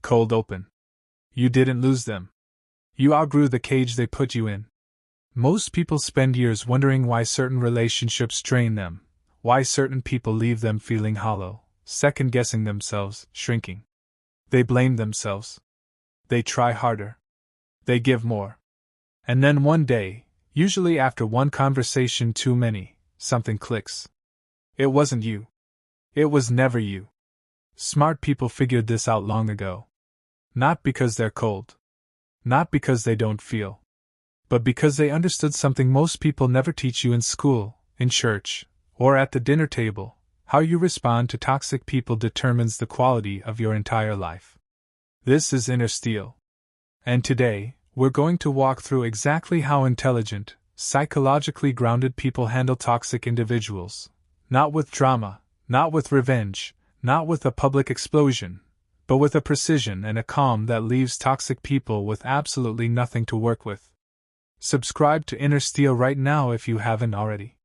Cold open. You didn't lose them. You outgrew the cage they put you in. Most people spend years wondering why certain relationships drain them, why certain people leave them feeling hollow, second-guessing themselves, shrinking. They blame themselves. They try harder. They give more. And then one day, usually after one conversation too many, something clicks. It wasn't you. It was never you. Smart people figured this out long ago. Not because they're cold. Not because they don't feel. But because they understood something most people never teach you in school, in church, or at the dinner table. How you respond to toxic people determines the quality of your entire life. This is Inner Steel. And today, we're going to walk through exactly how intelligent, psychologically grounded people handle toxic individuals. Not with drama, not with revenge, not with a public explosion, but with a precision and a calm that leaves toxic people with absolutely nothing to work with. Subscribe to Inner Steel right now if you haven't already.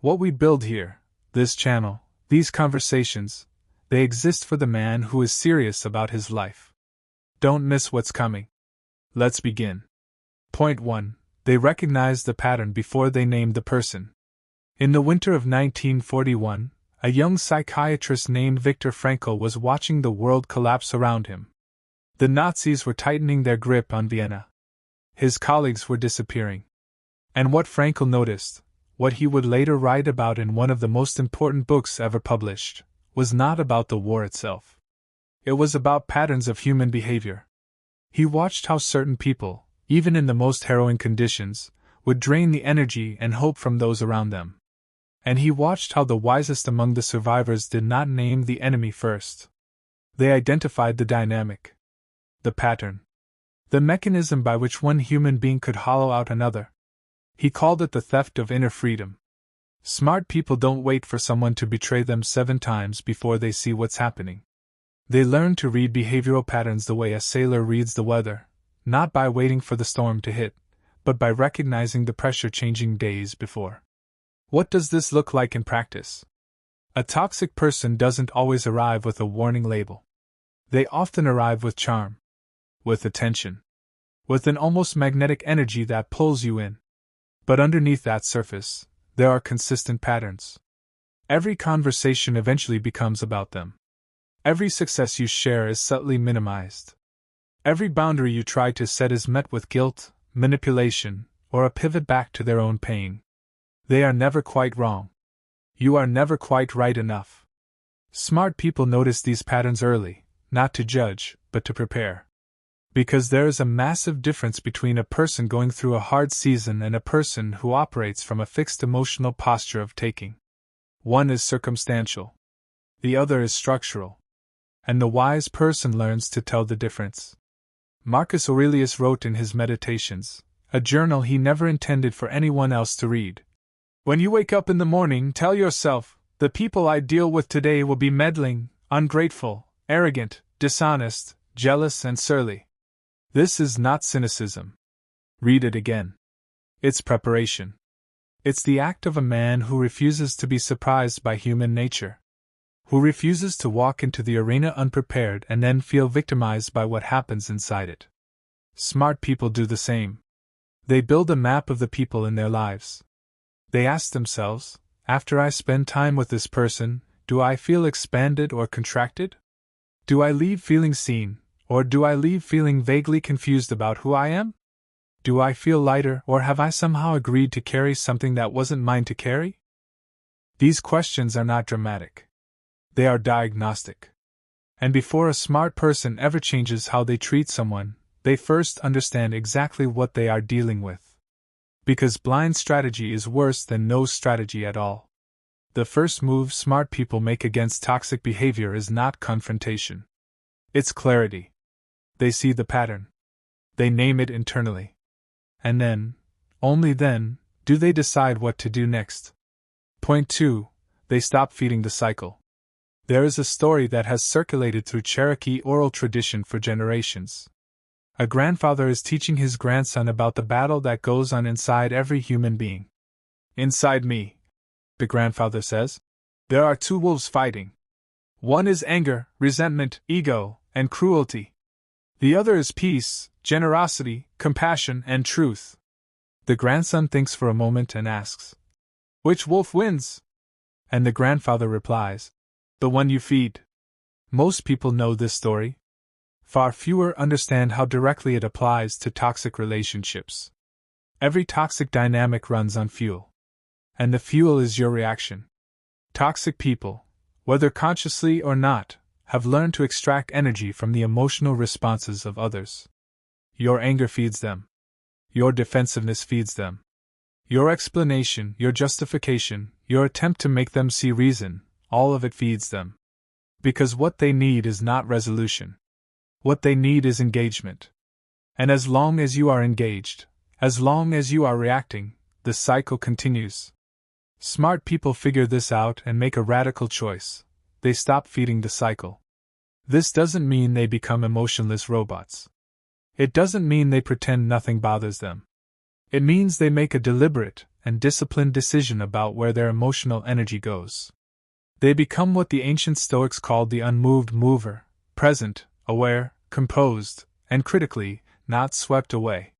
What we build here, this channel, these conversations, they exist for the man who is serious about his life. Don't miss what's coming. Let's begin. Point 1. They recognized the pattern before they named the person. In the winter of 1941, a young psychiatrist named Viktor Frankl was watching the world collapse around him. The Nazis were tightening their grip on Vienna. His colleagues were disappearing. And what Frankl noticed, what he would later write about in one of the most important books ever published, was not about the war itself. It was about patterns of human behavior. He watched how certain people, even in the most harrowing conditions, would drain the energy and hope from those around them. And he watched how the wisest among the survivors did not name the enemy first. They identified the dynamic, the pattern, the mechanism by which one human being could hollow out another. He called it the theft of inner freedom. Smart people don't wait for someone to betray them 7 times before they see what's happening. They learn to read behavioral patterns the way a sailor reads the weather, not by waiting for the storm to hit, but by recognizing the pressure changing days before. What does this look like in practice? A toxic person doesn't always arrive with a warning label. They often arrive with charm, with attention, with an almost magnetic energy that pulls you in. But underneath that surface, there are consistent patterns. Every conversation eventually becomes about them. Every success you share is subtly minimized. Every boundary you try to set is met with guilt, manipulation, or a pivot back to their own pain. They are never quite wrong. You are never quite right enough. Smart people notice these patterns early, not to judge, but to prepare. Because there is a massive difference between a person going through a hard season and a person who operates from a fixed emotional posture of taking. One is circumstantial. The other is structural. And the wise person learns to tell the difference. Marcus Aurelius wrote in his Meditations, a journal he never intended for anyone else to read. When you wake up in the morning, tell yourself, the people I deal with today will be meddling, ungrateful, arrogant, dishonest, jealous, and surly. This is not cynicism. Read it again. It's preparation. It's the act of a man who refuses to be surprised by human nature. Who refuses to walk into the arena unprepared and then feel victimized by what happens inside it. Smart people do the same. They build a map of the people in their lives. They ask themselves, after I spend time with this person, do I feel expanded or contracted? Do I leave feeling seen, or do I leave feeling vaguely confused about who I am? Do I feel lighter, or have I somehow agreed to carry something that wasn't mine to carry? These questions are not dramatic. They are diagnostic. And before a smart person ever changes how they treat someone, they first understand exactly what they are dealing with. Because blind strategy is worse than no strategy at all. The first move smart people make against toxic behavior is not confrontation. It's clarity. They see the pattern. They name it internally. And then, only then, do they decide what to do next. Point 2. They stop feeding the cycle. There is a story that has circulated through Cherokee oral tradition for generations. A grandfather is teaching his grandson about the battle that goes on inside every human being. Inside me, the grandfather says, there are 2 wolves fighting. One is anger, resentment, ego, and cruelty. The other is peace, generosity, compassion, and truth. The grandson thinks for a moment and asks, "Which wolf wins?" And the grandfather replies, "The one you feed." Most people know this story. Far fewer understand how directly it applies to toxic relationships. Every toxic dynamic runs on fuel. And the fuel is your reaction. Toxic people, whether consciously or not, have learned to extract energy from the emotional responses of others. Your anger feeds them. Your defensiveness feeds them. Your explanation, your justification, your attempt to make them see reason, all of it feeds them. Because what they need is not resolution. What they need is engagement. And as long as you are engaged, as long as you are reacting, the cycle continues. Smart people figure this out and make a radical choice. They stop feeding the cycle. This doesn't mean they become emotionless robots. It doesn't mean they pretend nothing bothers them. It means they make a deliberate and disciplined decision about where their emotional energy goes. They become what the ancient Stoics called the unmoved mover, present, aware, composed, and critically, not swept away.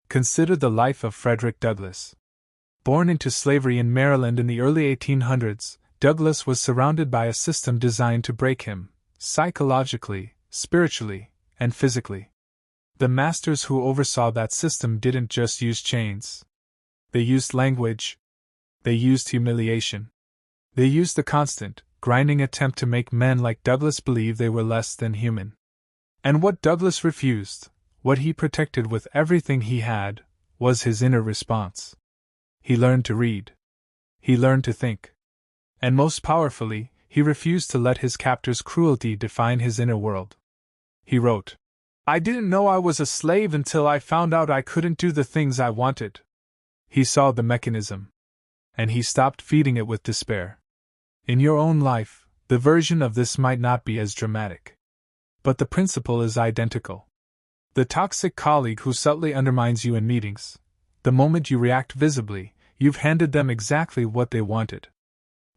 Consider the life of Frederick Douglass. Born into slavery in Maryland in the early 1800s, Douglass was surrounded by a system designed to break him, psychologically, spiritually, and physically. The masters who oversaw that system didn't just use chains. They used language. They used humiliation. They used the constant, grinding attempt to make men like Douglass believe they were less than human. And what Douglass refused, what he protected with everything he had, was his inner response. He learned to read. He learned to think. And most powerfully, he refused to let his captors' cruelty define his inner world. He wrote, "I didn't know I was a slave until I found out I couldn't do the things I wanted." He saw the mechanism. And he stopped feeding it with despair. In your own life, the version of this might not be as dramatic. But the principle is identical. The toxic colleague who subtly undermines you in meetings, the moment you react visibly, you've handed them exactly what they wanted.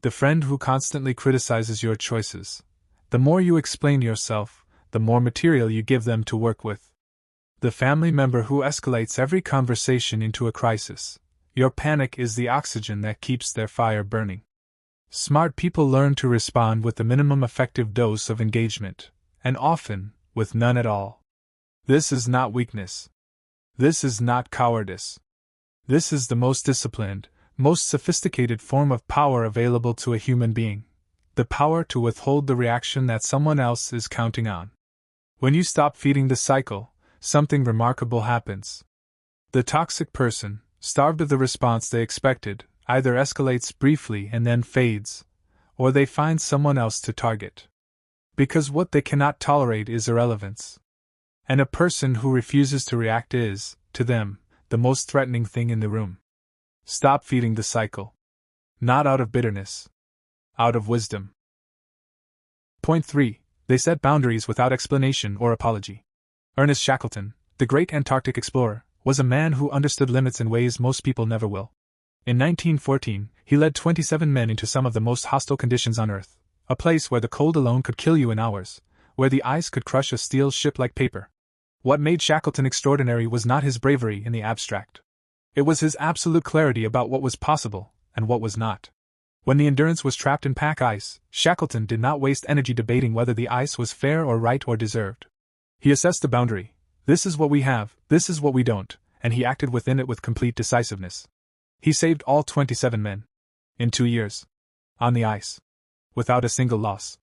The friend who constantly criticizes your choices, the more you explain yourself, the more material you give them to work with. The family member who escalates every conversation into a crisis, your panic is the oxygen that keeps their fire burning. Smart people learn to respond with the minimum effective dose of engagement, and often, with none at all. This is not weakness. This is not cowardice. This is the most disciplined, most sophisticated form of power available to a human being. The power to withhold the reaction that someone else is counting on. When you stop feeding the cycle, something remarkable happens. The toxic person, starved of the response they expected, either escalates briefly and then fades, or they find someone else to target. Because what they cannot tolerate is irrelevance. And a person who refuses to react is, to them, the most threatening thing in the room. Stop feeding the cycle. Not out of bitterness. Out of wisdom. Point 3. They set boundaries without explanation or apology. Ernest Shackleton, the great Antarctic explorer, was a man who understood limits in ways most people never will. In 1914, he led 27 men into some of the most hostile conditions on Earth, a place where the cold alone could kill you in hours, where the ice could crush a steel ship like paper. What made Shackleton extraordinary was not his bravery in the abstract. It was his absolute clarity about what was possible and what was not. When the Endurance was trapped in pack ice, Shackleton did not waste energy debating whether the ice was fair or right or deserved. He assessed the boundary. This is what we have, this is what we don't, and he acted within it with complete decisiveness. He saved all 27 men. In 2 years. On the ice. Without a single loss.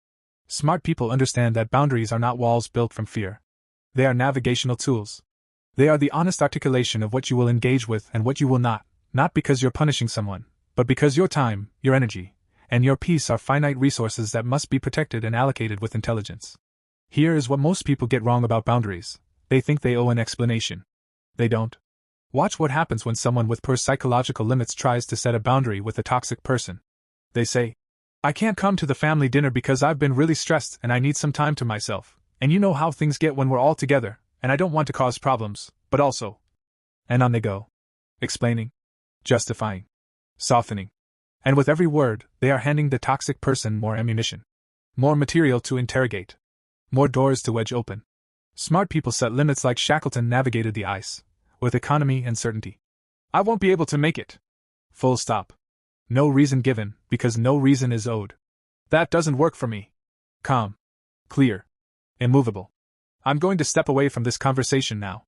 Smart people understand that boundaries are not walls built from fear. They are navigational tools. They are the honest articulation of what you will engage with and what you will not because you're punishing someone, but because your time, your energy, and your peace are finite resources that must be protected and allocated with intelligence. Here is what most people get wrong about boundaries. They think they owe an explanation. They don't. Watch what happens when someone with poor psychological limits tries to set a boundary with a toxic person. They say, "I can't come to the family dinner because I've been really stressed and I need some time to myself, and you know how things get when we're all together, and I don't want to cause problems, but also..." And on they go. Explaining. Justifying. Softening. And with every word, they are handing the toxic person more ammunition. More material to interrogate. More doors to wedge open. Smart people set limits like Shackleton navigated the ice, with economy and certainty. I won't be able to make it. Full stop. No reason given, because no reason is owed. That doesn't work for me. Calm. Clear. Immovable. I'm going to step away from this conversation now.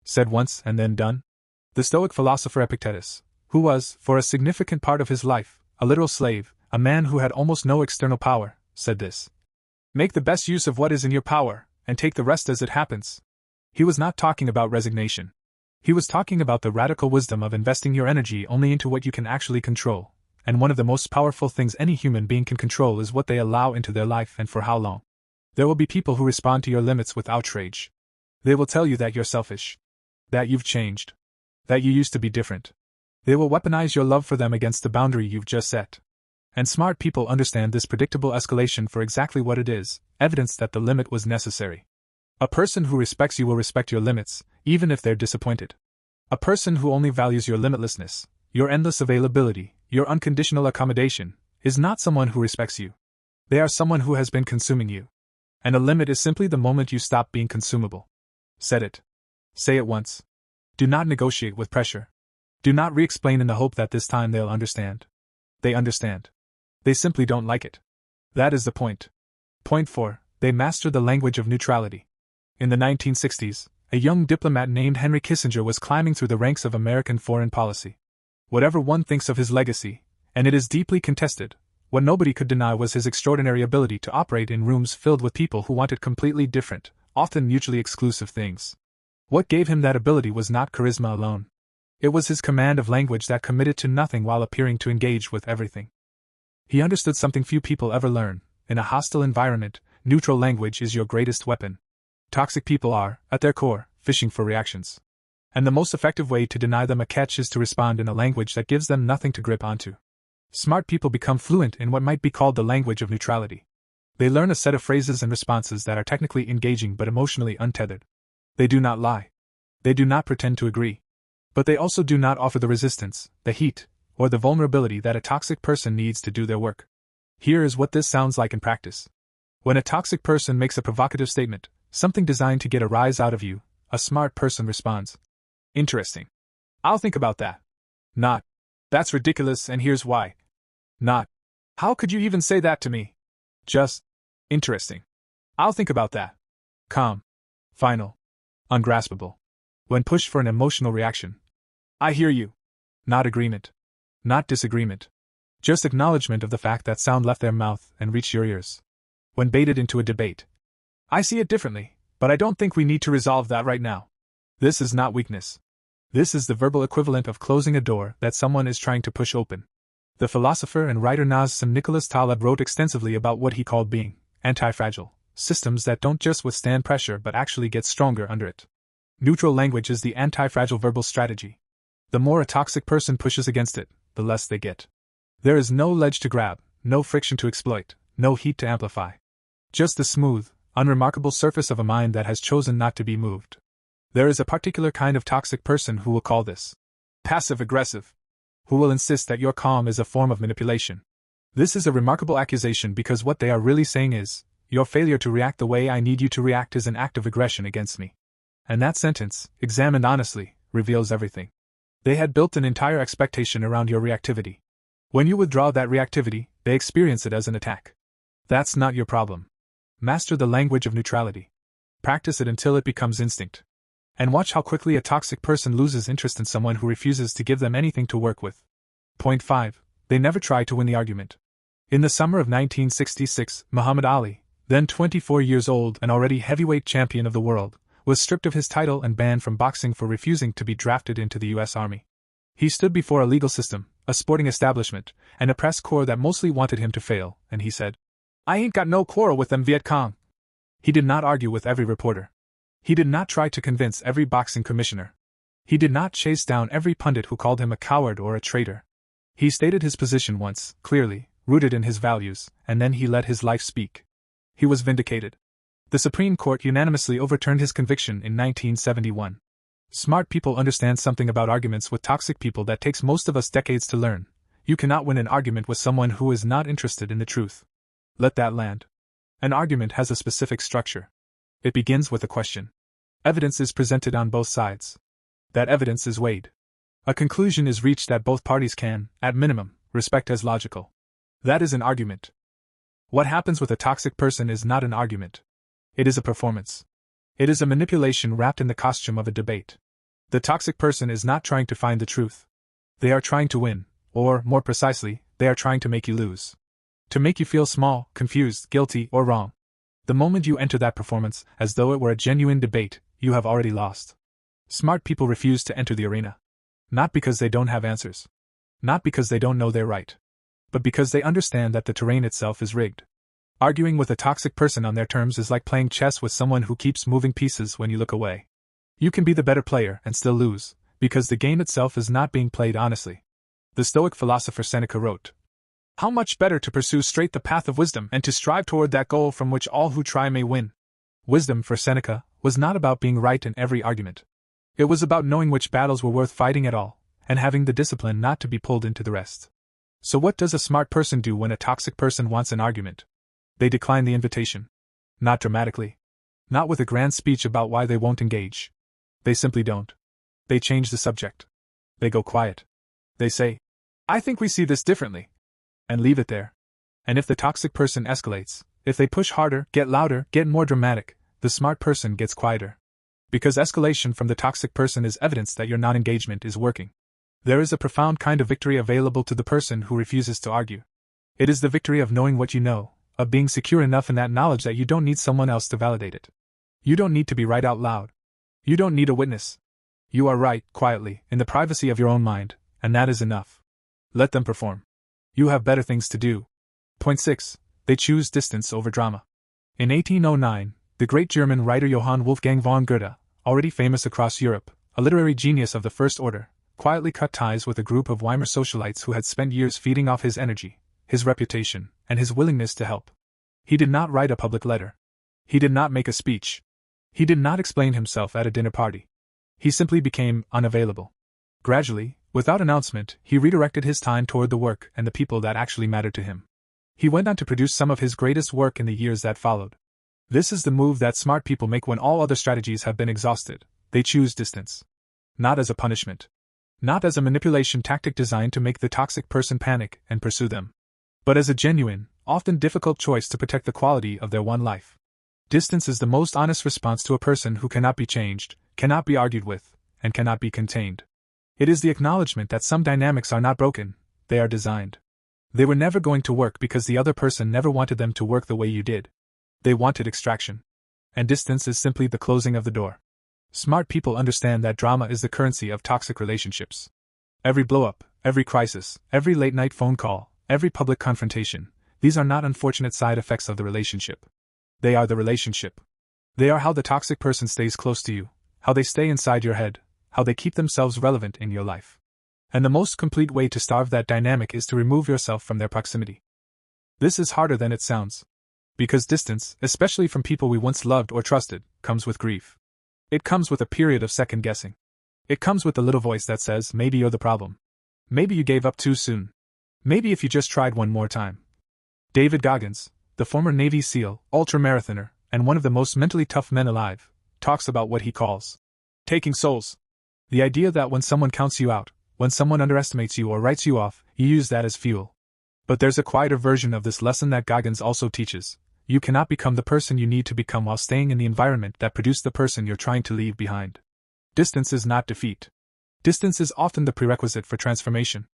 Said once and then done. The Stoic philosopher Epictetus, who was, for a significant part of his life, a literal slave, a man who had almost no external power, said this. Make the best use of what is in your power, and take the rest as it happens. He was not talking about resignation. He was talking about the radical wisdom of investing your energy only into what you can actually control, and one of the most powerful things any human being can control is what they allow into their life and for how long. There will be people who respond to your limits with outrage. They will tell you that you're selfish, that you've changed, that you used to be different. They will weaponize your love for them against the boundary you've just set. And smart people understand this predictable escalation for exactly what it is, evidence that the limit was necessary. A person who respects you will respect your limits, even if they're disappointed. A person who only values your limitlessness, your endless availability, your unconditional accommodation, is not someone who respects you. They are someone who has been consuming you. And a limit is simply the moment you stop being consumable. Said it. Say it once. Do not negotiate with pressure. Do not re-explain in the hope that this time they'll understand. They understand. They simply don't like it. That is the point. Point 4. They master the language of neutrality. In the 1960s, a young diplomat named Henry Kissinger was climbing through the ranks of American foreign policy. Whatever one thinks of his legacy, and it is deeply contested, what nobody could deny was his extraordinary ability to operate in rooms filled with people who wanted completely different, often mutually exclusive things. What gave him that ability was not charisma alone. It was his command of language that committed to nothing while appearing to engage with everything. He understood something few people ever learn. In a hostile environment, neutral language is your greatest weapon. Toxic people are, at their core, fishing for reactions. And the most effective way to deny them a catch is to respond in a language that gives them nothing to grip onto. Smart people become fluent in what might be called the language of neutrality. They learn a set of phrases and responses that are technically engaging but emotionally untethered. They do not lie. They do not pretend to agree. But they also do not offer the resistance, the heat, or the vulnerability that a toxic person needs to do their work. Here is what this sounds like in practice. When a toxic person makes a provocative statement, something designed to get a rise out of you, a smart person responds. Interesting. I'll think about that. Not. That's ridiculous and here's why. Not. How could you even say that to me? Just. Interesting. I'll think about that. Calm. Final. Ungraspable. When pushed for an emotional reaction. I hear you. Not agreement. Not disagreement. Just acknowledgement of the fact that sound left their mouth and reached your ears. When baited into a debate. I see it differently, but I don't think we need to resolve that right now. This is not weakness. This is the verbal equivalent of closing a door that someone is trying to push open. The philosopher and writer Nassim Nicholas Taleb wrote extensively about what he called being anti-fragile, systems that don't just withstand pressure but actually get stronger under it. Neutral language is the anti-fragile verbal strategy. The more a toxic person pushes against it, the less they get. There is no ledge to grab, no friction to exploit, no heat to amplify. Just the smooth, unremarkable surface of a mind that has chosen not to be moved. There is a particular kind of toxic person who will call this passive-aggressive, who will insist that your calm is a form of manipulation. This is a remarkable accusation because what they are really saying is, your failure to react the way I need you to react is an act of aggression against me. And that sentence, examined honestly, reveals everything. They had built an entire expectation around your reactivity. When you withdraw that reactivity, they experience it as an attack. That's not your problem. Master the language of neutrality. Practice it until it becomes instinct. And watch how quickly a toxic person loses interest in someone who refuses to give them anything to work with. Point 5. They never try to win the argument. In the summer of 1966, Muhammad Ali, then 24 years old and already heavyweight champion of the world, was stripped of his title and banned from boxing for refusing to be drafted into the U.S. Army. He stood before a legal system, a sporting establishment, and a press corps that mostly wanted him to fail, and he said, I ain't got no quarrel with them Viet Cong. He did not argue with every reporter. He did not try to convince every boxing commissioner. He did not chase down every pundit who called him a coward or a traitor. He stated his position once, clearly, rooted in his values, and then he let his life speak. He was vindicated. The Supreme Court unanimously overturned his conviction in 1971. Smart people understand something about arguments with toxic people that takes most of us decades to learn. You cannot win an argument with someone who is not interested in the truth. Let that land. An argument has a specific structure. It begins with a question. Evidence is presented on both sides. That evidence is weighed. A conclusion is reached that both parties can, at minimum, respect as logical. That is an argument. What happens with a toxic person is not an argument. It is a performance. It is a manipulation wrapped in the costume of a debate. The toxic person is not trying to find the truth. They are trying to win, or, more precisely, they are trying to make you lose. To make you feel small, confused, guilty, or wrong. The moment you enter that performance, as though it were a genuine debate, you have already lost. Smart people refuse to enter the arena. Not because they don't have answers. Not because they don't know they're right. But because they understand that the terrain itself is rigged. Arguing with a toxic person on their terms is like playing chess with someone who keeps moving pieces when you look away. You can be the better player and still lose, because the game itself is not being played honestly. The Stoic philosopher Seneca wrote, "How much better to pursue straight the path of wisdom and to strive toward that goal from which all who try may win." Wisdom, for Seneca, was not about being right in every argument. It was about knowing which battles were worth fighting at all, and having the discipline not to be pulled into the rest. So what does a smart person do when a toxic person wants an argument? They decline the invitation. Not dramatically. Not with a grand speech about why they won't engage. They simply don't. They change the subject. They go quiet. They say, "I think we see this differently," and leave it there. And if the toxic person escalates, if they push harder, get louder, get more dramatic, the smart person gets quieter. Because escalation from the toxic person is evidence that your non-engagement is working. There is a profound kind of victory available to the person who refuses to argue. It is the victory of knowing what you know, of being secure enough in that knowledge that you don't need someone else to validate it. You don't need to be right out loud. You don't need a witness. You are right, quietly, in the privacy of your own mind, and that is enough. Let them perform. You have better things to do. Point 6. They choose distance over drama. In 1809, the great German writer Johann Wolfgang von Goethe, already famous across Europe, a literary genius of the first order, quietly cut ties with a group of Weimar socialites who had spent years feeding off his energy, his reputation, and his willingness to help. He did not write a public letter. He did not make a speech. He did not explain himself at a dinner party. He simply became unavailable. Gradually, without announcement, he redirected his time toward the work and the people that actually mattered to him. He went on to produce some of his greatest work in the years that followed. This is the move that smart people make when all other strategies have been exhausted. They choose distance. Not as a punishment. Not as a manipulation tactic designed to make the toxic person panic and pursue them. But as a genuine, often difficult choice to protect the quality of their one life. Distance is the most honest response to a person who cannot be changed, cannot be argued with, and cannot be contained. It is the acknowledgement that some dynamics are not broken, they are designed. They were never going to work because the other person never wanted them to work the way you did. They wanted extraction. And distance is simply the closing of the door. Smart people understand that drama is the currency of toxic relationships. Every blow-up, every crisis, every late-night phone call, every public confrontation, these are not unfortunate side effects of the relationship. They are the relationship. They are how the toxic person stays close to you, how they stay inside your head, how they keep themselves relevant in your life. And the most complete way to starve that dynamic is to remove yourself from their proximity. This is harder than it sounds. Because distance, especially from people we once loved or trusted, comes with grief. It comes with a period of second guessing. It comes with the little voice that says, maybe you're the problem. Maybe you gave up too soon. Maybe if you just tried one more time. David Goggins, the former Navy SEAL, ultramarathoner, and one of the most mentally tough men alive, talks about what he calls taking souls. The idea that when someone counts you out, when someone underestimates you or writes you off, you use that as fuel. But there's a quieter version of this lesson that Goggins also teaches. You cannot become the person you need to become while staying in the environment that produced the person you're trying to leave behind. Distance is not defeat. Distance is often the prerequisite for transformation.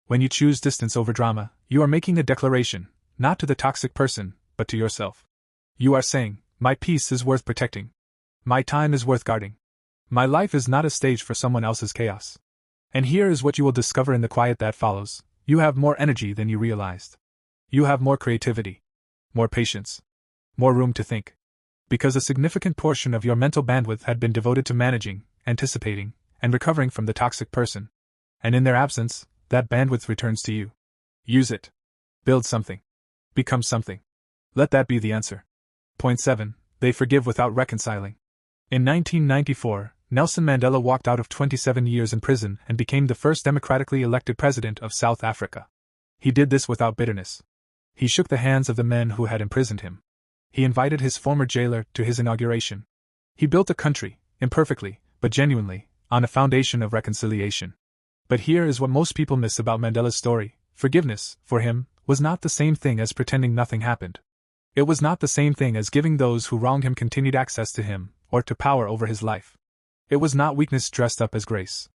When you choose distance over drama, you are making a declaration, not to the toxic person, but to yourself. You are saying, my peace is worth protecting. My time is worth guarding. My life is not a stage for someone else's chaos. And here is what you will discover in the quiet that follows. You have more energy than you realized. You have more creativity. More patience. More room to think. Because a significant portion of your mental bandwidth had been devoted to managing, anticipating, and recovering from the toxic person. And in their absence, that bandwidth returns to you. Use it. Build something. Become something. Let that be the answer. Point 7. They forgive without reconciling. In 1994, Nelson Mandela walked out of 27 years in prison and became the first democratically elected president of South Africa. He did this without bitterness. He shook the hands of the men who had imprisoned him. He invited his former jailer to his inauguration. He built a country, imperfectly, but genuinely, on a foundation of reconciliation. But here is what most people miss about Mandela's story. Forgiveness, for him, was not the same thing as pretending nothing happened. It was not the same thing as giving those who wronged him continued access to him, or to power over his life. It was not weakness dressed up as grace.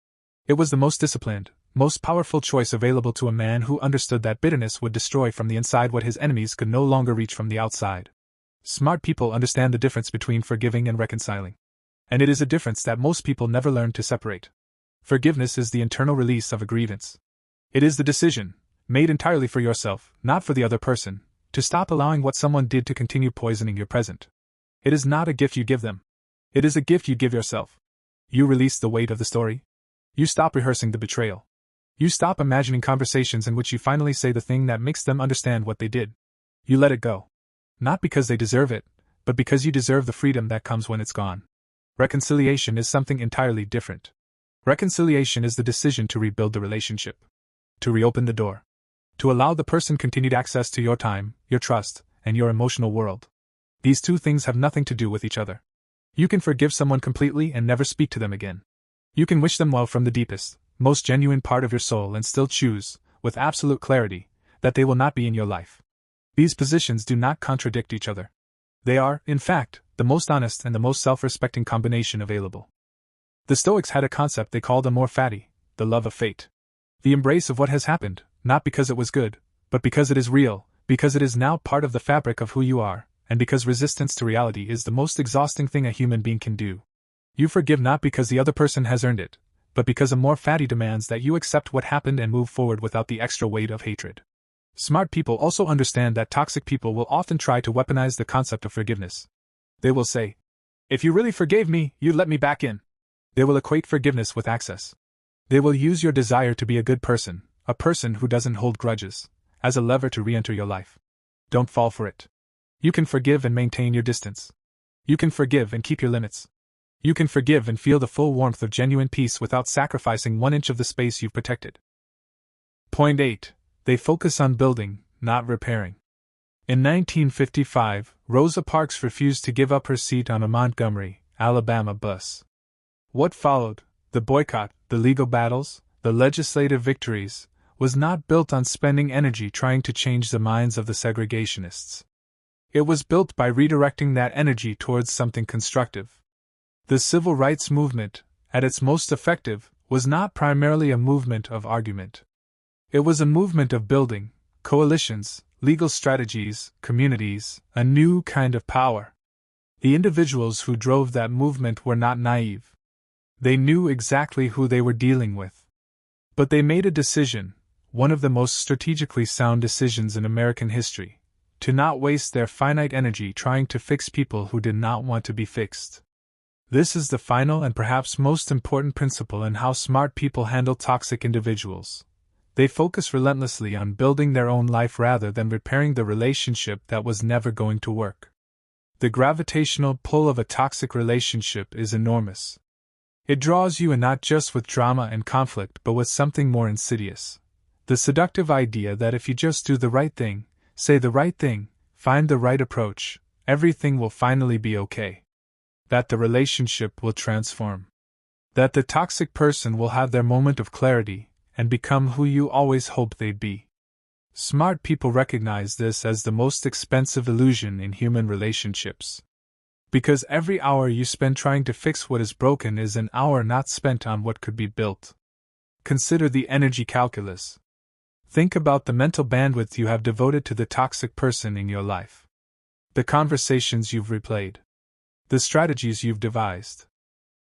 It was the most disciplined, most powerful choice available to a man who understood that bitterness would destroy from the inside what his enemies could no longer reach from the outside. Smart people understand the difference between forgiving and reconciling. And it is a difference that most people never learn to separate. Forgiveness is the internal release of a grievance. It is the decision, made entirely for yourself, not for the other person, to stop allowing what someone did to continue poisoning your present. It is not a gift you give them. It is a gift you give yourself. You release the weight of the story. You stop rehearsing the betrayal. You stop imagining conversations in which you finally say the thing that makes them understand what they did. You let it go. Not because they deserve it, but because you deserve the freedom that comes when it's gone. Reconciliation is something entirely different. Reconciliation is the decision to rebuild the relationship. To reopen the door. To allow the person continued access to your time, your trust, and your emotional world. These two things have nothing to do with each other. You can forgive someone completely and never speak to them again. You can wish them well from the deepest, most genuine part of your soul and still choose, with absolute clarity, that they will not be in your life. These positions do not contradict each other. They are, in fact, the most honest and the most self-respecting combination available. The Stoics had a concept they called amor fati, the love of fate. The embrace of what has happened, not because it was good, but because it is real, because it is now part of the fabric of who you are, and because resistance to reality is the most exhausting thing a human being can do. You forgive not because the other person has earned it, but because amor fati demands that you accept what happened and move forward without the extra weight of hatred. Smart people also understand that toxic people will often try to weaponize the concept of forgiveness. They will say, "If you really forgave me, you'd let me back in." They will equate forgiveness with access. They will use your desire to be a good person, a person who doesn't hold grudges, as a lever to re-enter your life. Don't fall for it. You can forgive and maintain your distance. You can forgive and keep your limits. You can forgive and feel the full warmth of genuine peace without sacrificing 1 inch of the space you've protected. Point 8. They focus on building, not repairing. In 1955, Rosa Parks refused to give up her seat on a Montgomery, Alabama bus. What followed, the boycott, the legal battles, the legislative victories, was not built on spending energy trying to change the minds of the segregationists. It was built by redirecting that energy towards something constructive. The civil rights movement, at its most effective, was not primarily a movement of argument. It was a movement of building, coalitions, legal strategies, communities, a new kind of power. The individuals who drove that movement were not naive. They knew exactly who they were dealing with. But they made a decision, one of the most strategically sound decisions in American history, to not waste their finite energy trying to fix people who did not want to be fixed. This is the final and perhaps most important principle in how smart people handle toxic individuals. They focus relentlessly on building their own life rather than repairing the relationship that was never going to work. The gravitational pull of a toxic relationship is enormous. It draws you in not just with drama and conflict but with something more insidious. The seductive idea that if you just do the right thing, say the right thing, find the right approach, everything will finally be okay. That the relationship will transform. That the toxic person will have their moment of clarity and become who you always hoped they'd be. Smart people recognize this as the most expensive illusion in human relationships. Because every hour you spend trying to fix what is broken is an hour not spent on what could be built. Consider the energy calculus. Think about the mental bandwidth you have devoted to the toxic person in your life. The conversations you've replayed. The strategies you've devised.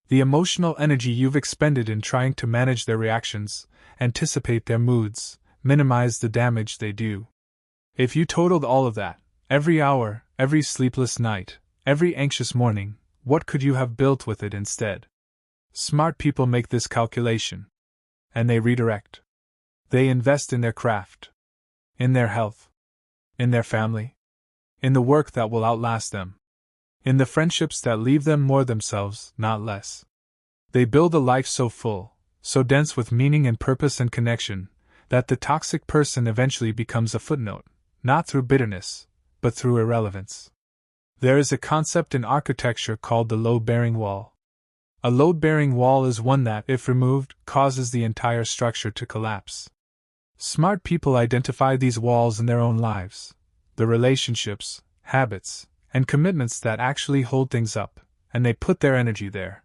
The emotional energy you've expended in trying to manage their reactions, anticipate their moods, minimize the damage they do. If you totaled all of that, every hour, every sleepless night, every anxious morning, what could you have built with it instead? Smart people make this calculation. And they redirect. They invest in their craft. In their health. In their family. In the work that will outlast them. In the friendships that leave them more themselves, not less. They build a life so full, so dense with meaning and purpose and connection, that the toxic person eventually becomes a footnote, not through bitterness, but through irrelevance. There is a concept in architecture called the load-bearing wall. A load-bearing wall is one that, if removed, causes the entire structure to collapse. Smart people identify these walls in their own lives, the relationships, habits, and commitments that actually hold things up, and they put their energy there.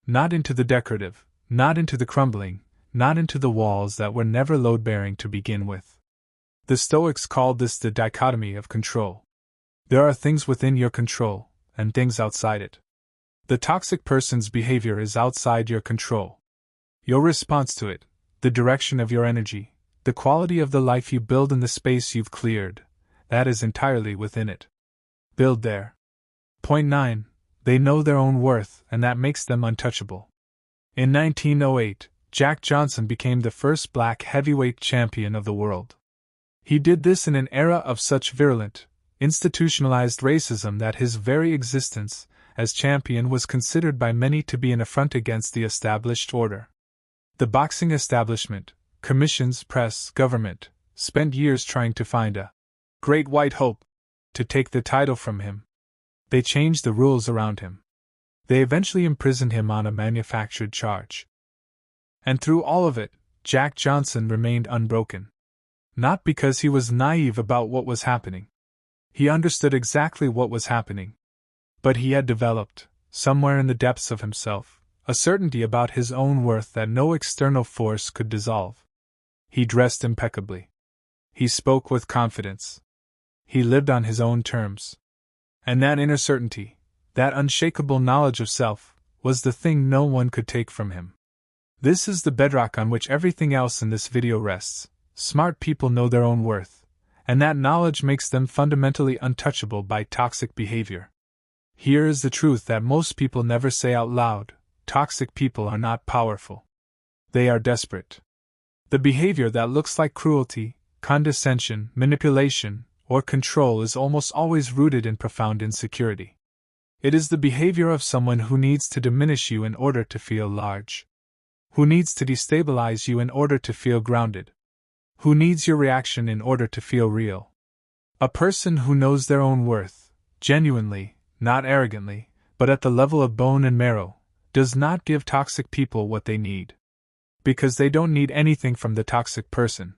Not into the decorative, not into the crumbling, not into the walls that were never load-bearing to begin with. The Stoics called this the dichotomy of control. There are things within your control, and things outside it. The toxic person's behavior is outside your control. Your response to it, the direction of your energy, the quality of the life you build in the space you've cleared, that is entirely within it. Build there. Point 9. They know their own worth, and that makes them untouchable. In 1908, Jack Johnson became the first black heavyweight champion of the world. He did this in an era of such virulent, institutionalized racism that his very existence as champion was considered by many to be an affront against the established order. The boxing establishment, commissions, press, government, spent years trying to find a great white hope to take the title from him. They changed the rules around him. They eventually imprisoned him on a manufactured charge. And through all of it, Jack Johnson remained unbroken. Not because he was naive about what was happening. He understood exactly what was happening. But he had developed, somewhere in the depths of himself, a certainty about his own worth that no external force could dissolve. He dressed impeccably. He spoke with confidence. He lived on his own terms. And that inner certainty, that unshakable knowledge of self, was the thing no one could take from him. This is the bedrock on which everything else in this video rests. Smart people know their own worth, and that knowledge makes them fundamentally untouchable by toxic behavior. Here is the truth that most people never say out loud: toxic people are not powerful. They are desperate. The behavior that looks like cruelty, condescension, manipulation, or control is almost always rooted in profound insecurity. It is the behavior of someone who needs to diminish you in order to feel large. Who needs to destabilize you in order to feel grounded. Who needs your reaction in order to feel real. A person who knows their own worth, genuinely, not arrogantly, but at the level of bone and marrow, does not give toxic people what they need. Because they don't need anything from the toxic person.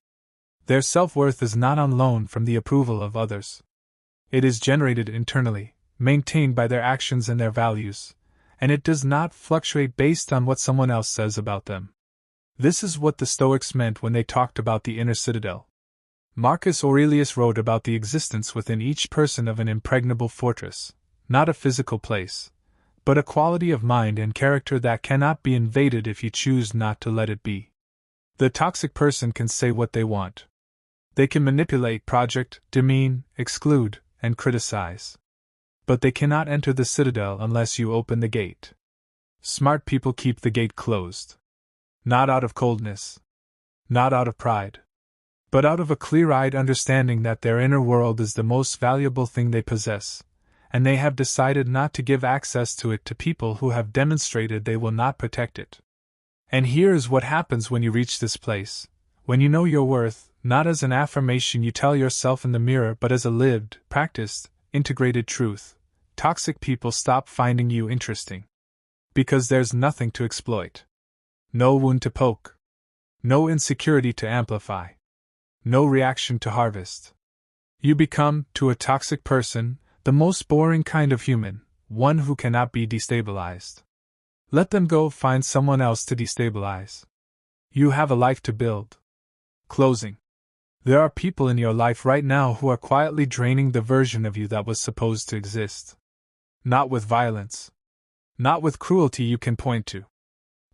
Their self-worth is not on loan from the approval of others. It is generated internally, maintained by their actions and their values, and it does not fluctuate based on what someone else says about them. This is what the Stoics meant when they talked about the inner citadel. Marcus Aurelius wrote about the existence within each person of an impregnable fortress, not a physical place, but a quality of mind and character that cannot be invaded if you choose not to let it be. The toxic person can say what they want. They can manipulate, project, demean, exclude, and criticize. But they cannot enter the citadel unless you open the gate. Smart people keep the gate closed. Not out of coldness. Not out of pride. But out of a clear-eyed understanding that their inner world is the most valuable thing they possess, and they have decided not to give access to it to people who have demonstrated they will not protect it. And here is what happens when you reach this place, when you know your worth, not as an affirmation you tell yourself in the mirror but as a lived, practiced, integrated truth. Toxic people stop finding you interesting. Because there's nothing to exploit. No wound to poke. No insecurity to amplify. No reaction to harvest. You become, to a toxic person, the most boring kind of human, one who cannot be destabilized. Let them go find someone else to destabilize. You have a life to build. Closing. There are people in your life right now who are quietly draining the version of you that was supposed to exist. Not with violence. Not with cruelty you can point to.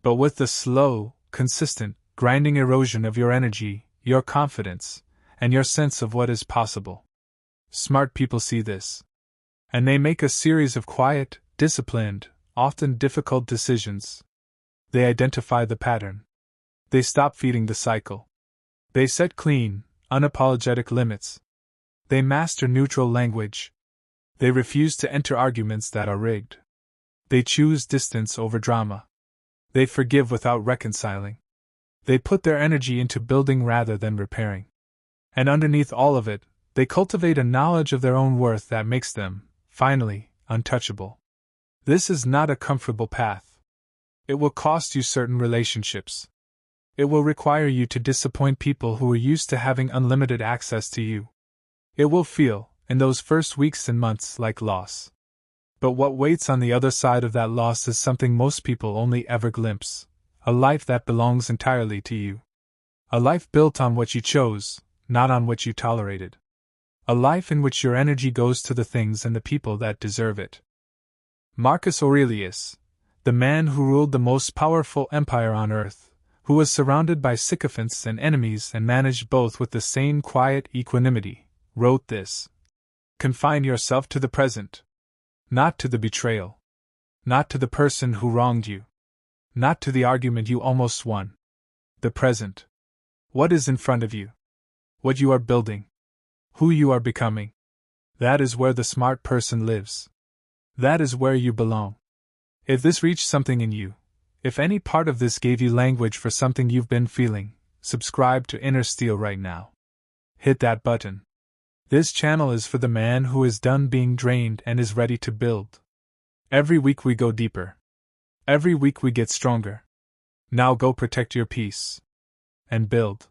But with the slow, consistent, grinding erosion of your energy, your confidence, and your sense of what is possible. Smart people see this. And they make a series of quiet, disciplined, often difficult decisions. They identify the pattern. They stop feeding the cycle. They set clean, unapologetic limits. They master neutral language. They refuse to enter arguments that are rigged. They choose distance over drama. They forgive without reconciling. They put their energy into building rather than repairing. And underneath all of it, they cultivate a knowledge of their own worth that makes them, finally, untouchable. This is not a comfortable path. It will cost you certain relationships. It will require you to disappoint people who are used to having unlimited access to you. It will feel, in those first weeks and months, like loss. But what waits on the other side of that loss is something most people only ever glimpse: a life that belongs entirely to you. A life built on what you chose, not on what you tolerated. A life in which your energy goes to the things and the people that deserve it. Marcus Aurelius, the man who ruled the most powerful empire on earth, who was surrounded by sycophants and enemies and managed both with the same quiet equanimity, wrote this: "Confine yourself to the present. Not to the betrayal. Not to the person who wronged you. Not to the argument you almost won. The present. What is in front of you? What you are building. Who you are becoming. That is where the smart person lives. That is where you belong." If this reached something in you, if any part of this gave you language for something you've been feeling, subscribe to Inner Steel right now. Hit that button. This channel is for the man who is done being drained and is ready to build. Every week we go deeper. Every week we get stronger. Now go protect your peace. And build.